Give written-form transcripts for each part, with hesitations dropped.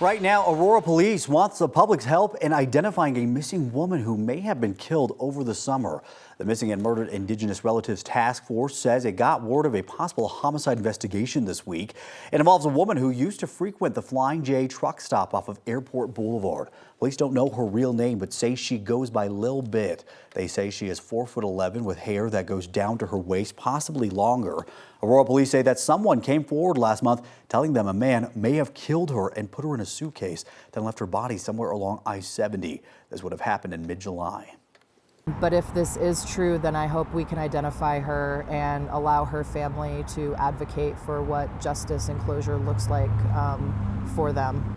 Right now, Aurora Police wants the public's help in identifying a missing woman who may have been killed over the summer. The Missing and Murdered Indigenous Relatives Task Force says it got word of a possible homicide investigation this week. It involves a woman who used to frequent the Flying J truck stop off of Airport Boulevard. Police don't know her real name, but say she goes by Lil Bit. They say she is 4'11" with hair that goes down to her waist, possibly longer. Aurora Police say that someone came forward last month telling them a man may have killed her and put her in a suitcase, then left her body somewhere along I-70. This would have happened in mid-July. But if this is true, then I hope we can identify her and allow her family to advocate for what justice and closure looks like for them.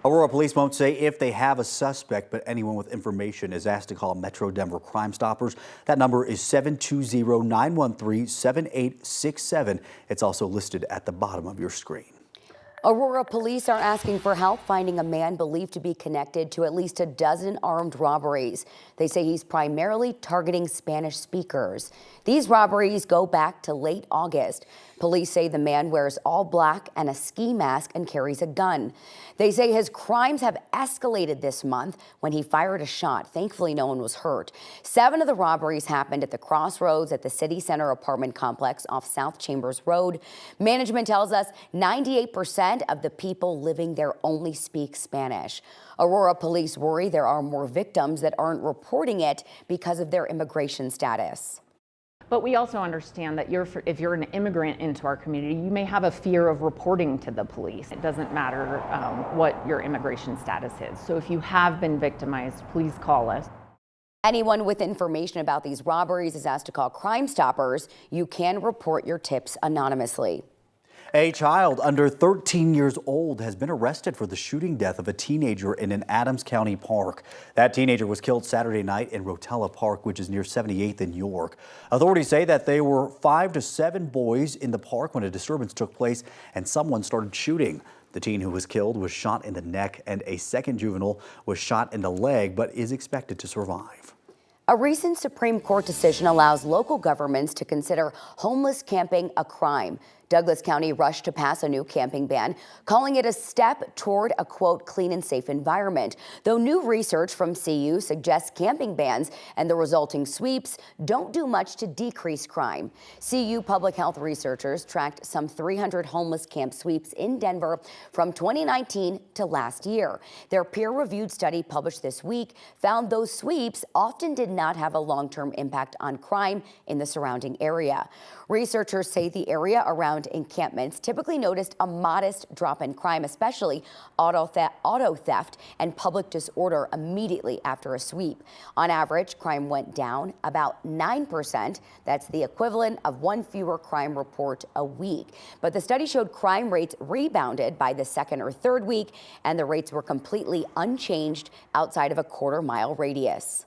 Aurora Police won't say if they have a suspect, but anyone with information is asked to call Metro Denver Crime Stoppers. That number is 720-913-7867. It's also listed at the bottom of your screen. Aurora police are asking for help finding a man believed to be connected to at least a dozen armed robberies. They say he's primarily targeting Spanish speakers. These robberies go back to late August. Police say the man wears all black and a ski mask and carries a gun. They say his crimes have escalated this month when he fired a shot. Thankfully, no one was hurt. 7 of the robberies happened at the crossroads at the City Center apartment complex off South Chambers Road. Management tells us 98% of the people living there only speak Spanish. Aurora police worry there are more victims that aren't reporting it because of their immigration status. But we also understand that if you're an immigrant into our community, you may have a fear of reporting to the police. It doesn't matter what your immigration status is. So if you have been victimized, please call us. Anyone with information about these robberies is asked to call Crime Stoppers. You can report your tips anonymously. A child under 13 years old has been arrested for the shooting death of a teenager in an Adams County park. That teenager was killed Saturday night in Rotella Park, which is near 78th in York. Authorities say that there were 5 to 7 boys in the park when a disturbance took place and someone started shooting. The teen who was killed was shot in the neck and a second juvenile was shot in the leg but is expected to survive. A recent Supreme Court decision allows local governments to consider homeless camping a crime. Douglas County rushed to pass a new camping ban, calling it a step toward a, quote, clean and safe environment. Though new research from CU suggests camping bans and the resulting sweeps don't do much to decrease crime. CU public health researchers tracked some 300 homeless camp sweeps in Denver from 2019 to last year. Their peer-reviewed study published this week found those sweeps often did not have a long-term impact on crime in the surrounding area. Researchers say the area around encampments typically noticed a modest drop in crime, especially auto theft and public disorder immediately after a sweep. On average, crime went down about 9%. That's the equivalent of 1 fewer crime report a week. But the study showed crime rates rebounded by the 2nd or 3rd week, and the rates were completely unchanged outside of a quarter-mile radius.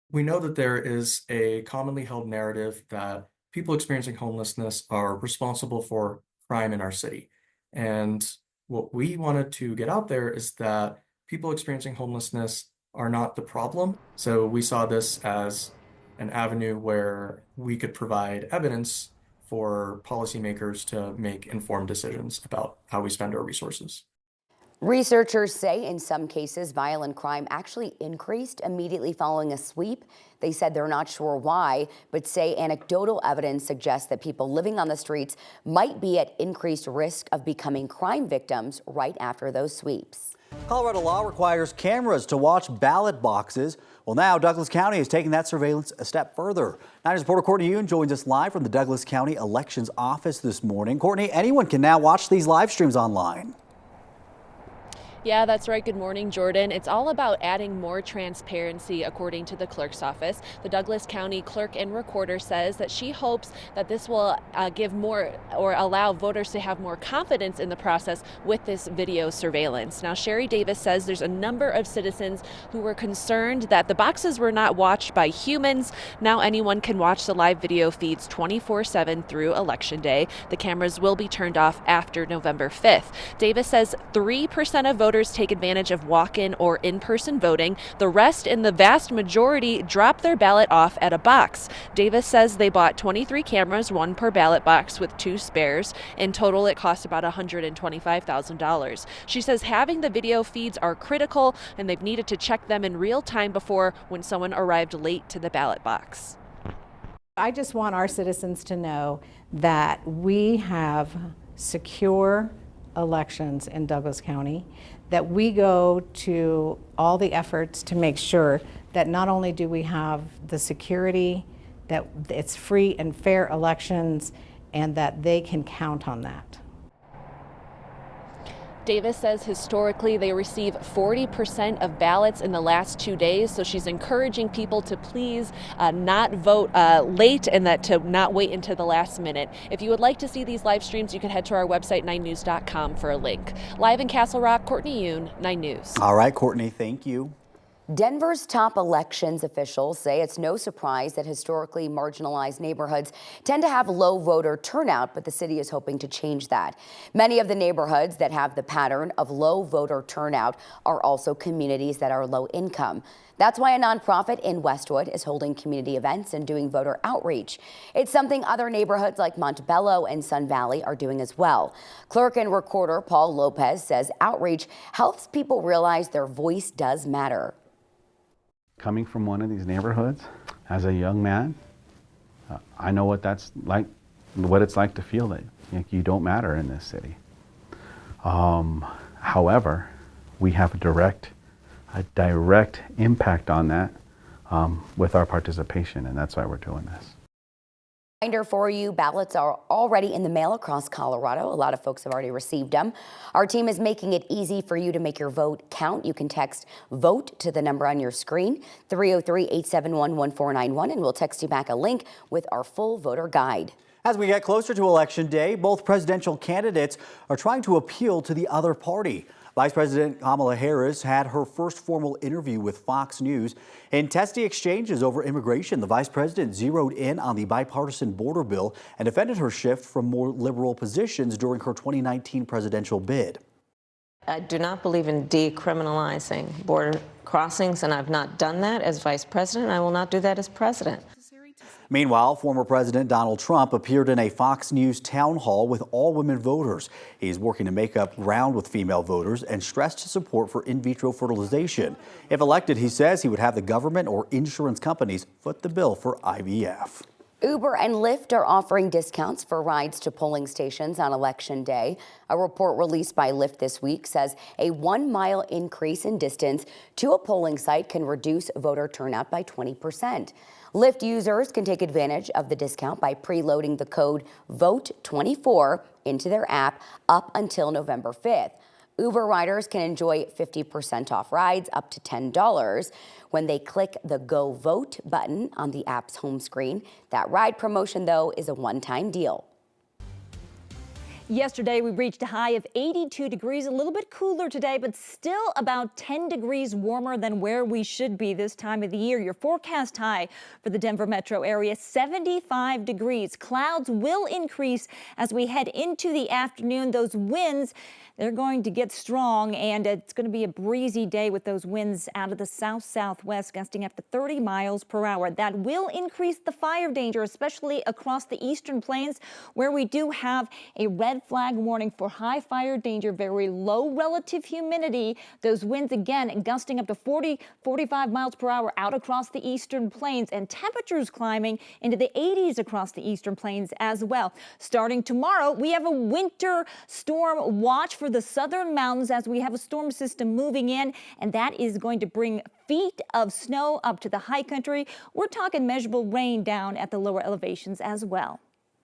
We know that there is a commonly held narrative that people experiencing homelessness are responsible for crime in our city. And what we wanted to get out there is that people experiencing homelessness are not the problem. So we saw this as an avenue where we could provide evidence for policymakers to make informed decisions about how we spend our resources. Researchers say in some cases, violent crime actually increased immediately following a sweep. They said they're not sure why, but say anecdotal evidence suggests that people living on the streets might be at increased risk of becoming crime victims right after those sweeps. Colorado law requires cameras to watch ballot boxes. Well, now Douglas County is taking that surveillance a step further. 9 News reporter Courtney Yoon joins us live from the Douglas County Elections Office this morning. Courtney, anyone can now watch these live streams online. Yeah, that's right. Good morning, Jordan. It's all about adding more transparency, according to the clerk's office. The Douglas County clerk and recorder says that she hopes that this will give more or allow voters to have more confidence in the process with this video surveillance. Now, Sherry Davis says there's a number of citizens who were concerned that the boxes were not watched by humans. Now anyone can watch the live video feeds 24/7 through Election Day. The cameras will be turned off after November 5th. Davis says 3% of voters voters take advantage of walk-in or in-person voting. The rest and the vast majority drop their ballot off at a box. Davis says they bought 23 cameras, one per ballot box with 2 spares. In total, it cost about $125,000. She says having the video feeds are critical, and they've needed to check them in real time before when someone arrived late to the ballot box. I just want our citizens to know that we have secure elections in Douglas County, that we go to all the efforts to make sure that not only do we have the security, that it's free and fair elections, and that they can count on that. Davis says historically they receive 40% of ballots in the last 2 days, so she's encouraging people to please not vote late and that to not wait until the last minute. If you would like to see these live streams, you can head to our website, 9news.com, for a link. Live in Castle Rock, Courtney Yoon, 9 News. All right, Courtney, thank you. Denver's top elections officials say it's no surprise that historically marginalized neighborhoods tend to have low voter turnout, but the city is hoping to change that. Many of the neighborhoods that have the pattern of low voter turnout are also communities that are low income. That's why a nonprofit in Westwood is holding community events and doing voter outreach. It's something other neighborhoods like Montebello and Sun Valley are doing as well. Clerk and recorder Paul Lopez says outreach helps people realize their voice does matter. Coming from one of these neighborhoods as a young man, I know what that's like, what it's like to feel that you don't matter in this city. However, we have a direct impact on that with our participation, and that's why we're doing this. Reminder for you, ballots are already in the mail across Colorado. A lot of folks have already received them. Our team is making it easy for you to make your vote count. You can text VOTE to the number on your screen, 303-871-1491, and we'll text you back a link with our full voter guide. As we get closer to Election Day, both presidential candidates are trying to appeal to the other party. Vice President Kamala Harris had her first formal interview with Fox News. In testy exchanges over immigration, the vice president zeroed in on the bipartisan border bill and defended her shift from more liberal positions during her 2019 presidential bid. I do not believe in decriminalizing border crossings, and I've not done that as vice president. I will not do that as president. Meanwhile, former President Donald Trump appeared in a Fox News town hall with all women voters. He's working to make up ground with female voters and stressed his support for in vitro fertilization. If elected, he says he would have the government or insurance companies foot the bill for IVF. Uber and Lyft are offering discounts for rides to polling stations on Election Day. A report released by Lyft this week says a 1-mile increase in distance to a polling site can reduce voter turnout by 20%. Lyft users can take advantage of the discount by preloading the code VOTE24 into their app up until November 5th. Uber riders can enjoy 50% off rides up to $10 when they click the Go Vote button on the app's home screen. That ride promotion, though, is a one-time deal. Yesterday, we reached a high of 82 degrees, a little bit cooler today, but still about 10 degrees warmer than where we should be this time of the year. Your forecast high for the Denver metro area, 75 degrees. Clouds will increase as we head into the afternoon. Those winds, they're going to get strong, and it's going to be a breezy day with those winds out of the south-southwest gusting up to 30 miles per hour. That will increase the fire danger, especially across the eastern plains, where we do have a red flag warning for high fire danger, very low relative humidity. Those winds again gusting up to 45 miles per hour out across the eastern plains, and temperatures climbing into the 80s across the eastern plains as well. Starting tomorrow, we have a winter storm watch for the southern mountains as we have a storm system moving in, and that is going to bring feet of snow up to the high country. We're talking measurable rain down at the lower elevations as well.